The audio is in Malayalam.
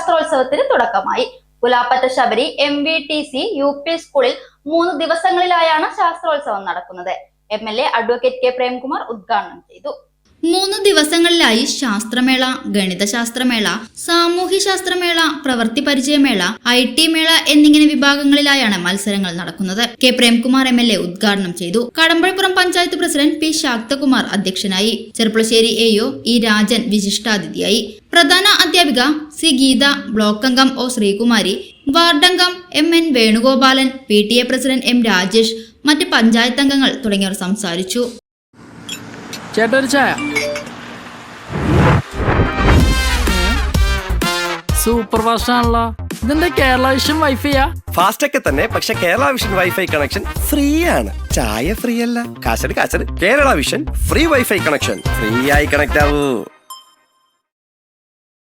ശാസ്ത്രോത്സവത്തിന് തുടക്കമായി. പുലാപ്പറ്റ ശബരി MVTC UP സ്കൂളിൽ 3 ദിവസങ്ങളിലായാണ് ശാസ്ത്രോത്സവം നടക്കുന്നത്. MLA അഡ്വക്കേറ്റ് K പ്രേംകുമാർ ഉദ്ഘാടനം ചെയ്തു. 3 ദിവസങ്ങളിലായി ശാസ്ത്രമേള, ഗണിതശാസ്ത്രമേള, സാമൂഹ്യശാസ്ത്രമേള, പ്രവൃത്തി പരിചയമേള, IT മേള എന്നിങ്ങനെ വിഭാഗങ്ങളിലായാണ് മത്സരങ്ങൾ നടക്കുന്നത്. K പ്രേംകുമാർ MLA ഉദ്ഘാടനം ചെയ്തു. കടമ്പഴിപ്പുറം പഞ്ചായത്ത് പ്രസിഡന്റ് P ശാക്തകുമാർ അധ്യക്ഷനായി. ചെർപ്പുളശ്ശേരി AO E രാജൻ വിശിഷ്ടാതിഥിയായി. പ്രധാന അധ്യാപിക C ഗീത, ബ്ലോക്ക് അംഗം O ശ്രീകുമാരി, വാർഡംഗം MN Venugopalan, PTA president M Rajesh, മറ്റ് പഞ്ചായത്ത് അംഗങ്ങൾ തുടങ്ങിയവർ സംസാരിച്ചു. ചേട്ടാ ഒരു ചായ. സൂപ്പർ ഫാസ്റ്റ് ആണല്ലോ. ഇതെന്താ കേരള വിഷൻ വൈഫൈയാ? ഫാസ്റ്റ് ഒക്കെ തന്നെ, പക്ഷെ Kerala vision wifi connection free ആണ്. ചായ ഫ്രീ അല്ല, കാശട്. Kerala vision free wifi connection. Free ആയി കണക്ട് ആവൂ.